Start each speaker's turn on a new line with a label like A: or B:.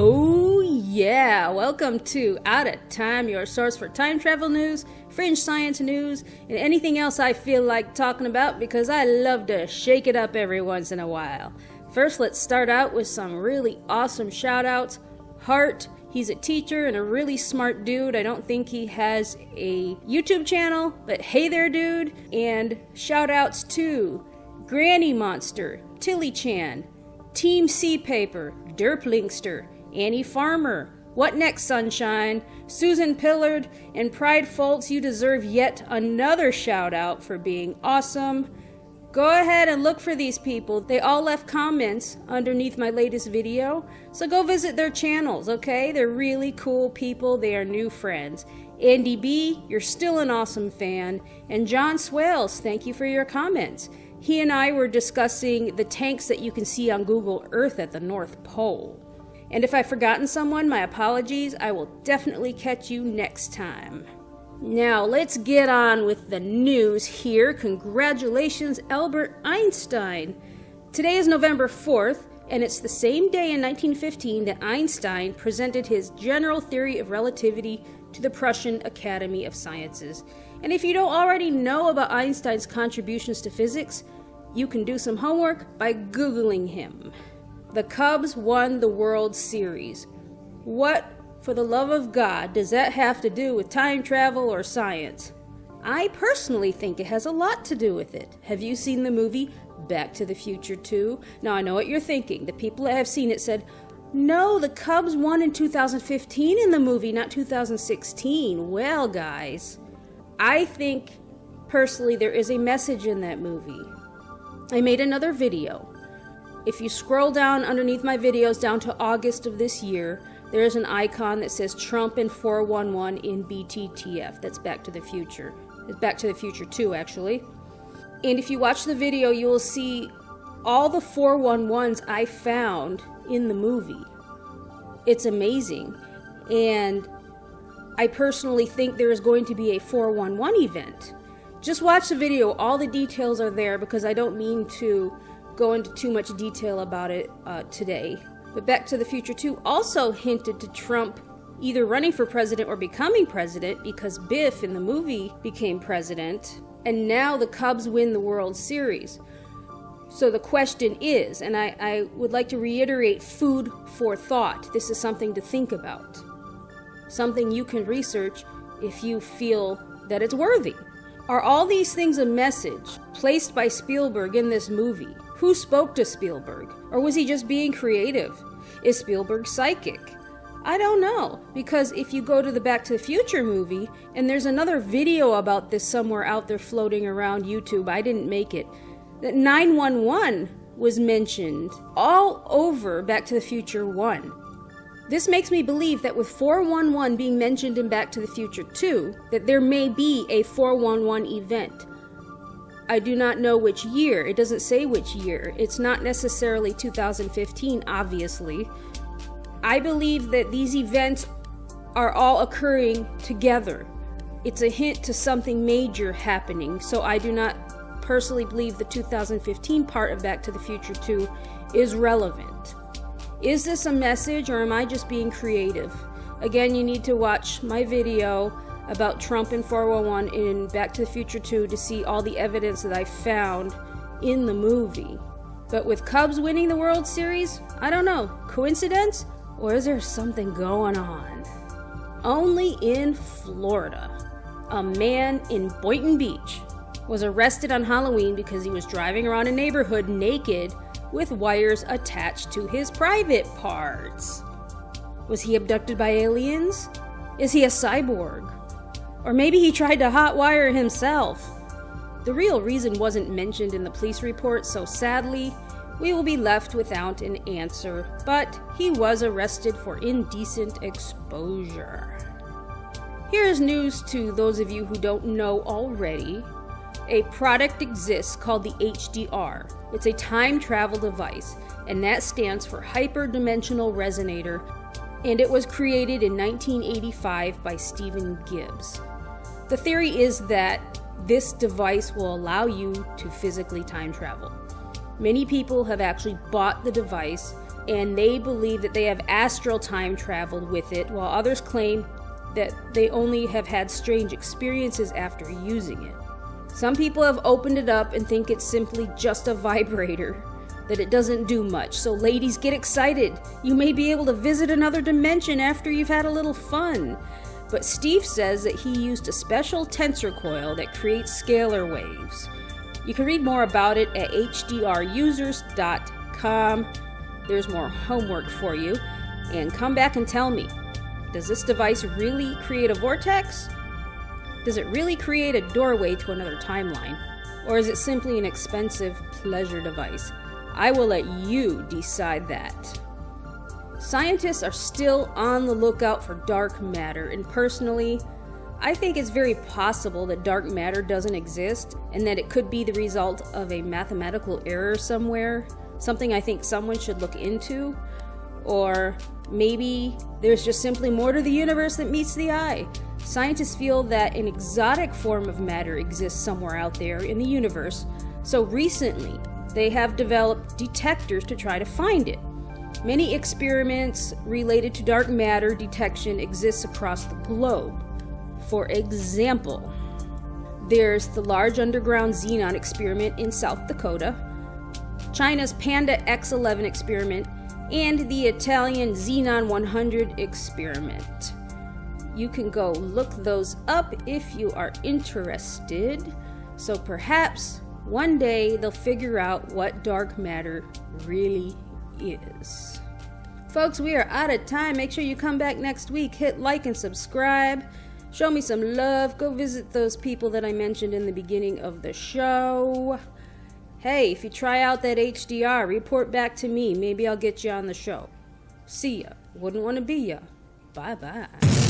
A: Oh yeah, welcome to Outta Time, your source for time travel news, fringe science news, and anything else I feel like talking about because I love to shake it up every once in a while. First, let's start out with some really awesome shout outs. Hart, he's a teacher and a really smart dude. I don't think he has a YouTube channel, but hey there dude. And shout outs to Granny Monster, Tilly Chan, Team Sea Paper, Derplingster, Annie Farmer, What Next Sunshine, Susan Pillard, and Pride Foltz. You deserve yet another shout out for being awesome. Go ahead and look for these people. They all left comments underneath my latest video, so go visit their channels, okay? They're really cool people. They are new friends. Andy B, you're still an awesome fan. And John Swales, thank you for your comments. He and I were discussing the tanks that you can see on Google Earth at the North Pole. And if I've forgotten someone, my apologies. I will definitely catch you next time. Now, let's get on with the news here. Congratulations, Albert Einstein. Today is November 4th, and it's the same day in 1915 that Einstein presented his general theory of relativity to the Prussian Academy of Sciences. And if you don't already know about Einstein's contributions to physics, you can do some homework by Googling him. The Cubs won the World Series. What, for the love of God, does that have to do with time travel or science? I personally think it has a lot to do with it. Have you seen the movie Back to the Future 2? Now, I know what you're thinking. The people that have seen it said, no, the Cubs won in 2015 in the movie, not 2016. Well, guys, I think, personally, there is a message in that movie. I made another video. If you scroll down underneath my videos down to August of this year, there is an icon that says Trump and 411 in BTTF. That's Back to the Future. It's Back to the Future 2, actually. And if you watch the video, you will see all the 411s I found in the movie. It's amazing. And I personally think there is going to be a 411 event. Just watch the video. All the details are there because I don't mean to go into too much detail about it today. But Back to the Future 2 also hinted to Trump either running for president or becoming president because Biff in the movie became president, and now the Cubs win the World Series. So the question is, and I would like to reiterate food for thought. This is something to think about. Something you can research if you feel that it's worthy. Are all these things a message placed by Spielberg in this movie? Who spoke to Spielberg? Or was he just being creative? Is Spielberg psychic? I don't know, because if you go to the Back to the Future movie, and there's another video about this somewhere out there floating around YouTube, I didn't make it, that 911 was mentioned all over Back to the Future 1. This makes me believe that with 411 being mentioned in Back to the Future 2, that there may be a 411 event. I do not know which year. It doesn't say which year. It's not necessarily 2015, obviously. I believe that these events are all occurring together. It's a hint to something major happening, so I do not personally believe the 2015 part of Back to the Future 2 is relevant. Is this a message, or am I just being creative? Again, you need to watch my video about Trump and 411 in Back to the Future 2 to see all the evidence that I found in the movie. But with Cubs winning the World Series, I don't know. Coincidence? Or is there something going on? Only in Florida, a man in Boynton Beach was arrested on Halloween because he was driving around a neighborhood naked with wires attached to his private parts. Was he abducted by aliens? Is he a cyborg? Or maybe he tried to hotwire himself. The real reason wasn't mentioned in the police report, so sadly, we will be left without an answer. But he was arrested for indecent exposure. Here's news to those of you who don't know already. A product exists called the HDR. It's a time travel device, and that stands for Hyperdimensional Resonator, and it was created in 1985 by Stephen Gibbs. The theory is that this device will allow you to physically time travel. Many people have actually bought the device and they believe that they have astral time traveled with it, while others claim that they only have had strange experiences after using it. Some people have opened it up and think it's simply just a vibrator, that it doesn't do much. So ladies, get excited. You may be able to visit another dimension after you've had a little fun. But Steve says that he used a special tensor coil that creates scalar waves. You can read more about it at hdrusers.com. There's more homework for you. And come back and tell me, does this device really create a vortex? Does it really create a doorway to another timeline? Or is it simply an expensive pleasure device? I will let you decide that. Scientists are still on the lookout for dark matter, and personally, I think it's very possible that dark matter doesn't exist and that it could be the result of a mathematical error somewhere, something I think someone should look into. Or maybe there's just simply more to the universe that meets the eye. Scientists feel that an exotic form of matter exists somewhere out there in the universe, so recently they have developed detectors to try to find it. Many experiments related to dark matter detection exist across the globe. For example, there's the Large Underground Xenon experiment in South Dakota, China's Panda X11 experiment, and the Italian Xenon 100 experiment. You can go look those up if you are interested. So perhaps one day they'll figure out what dark matter really is. Folks, we are out of time. Make sure you come back next week. Hit like and subscribe. Show me some love. Go visit those people that I mentioned in the beginning of the show. Hey, if you try out that HDR, report back to me. Maybe I'll get you on the show. See ya. Wouldn't want to be ya. Bye-bye.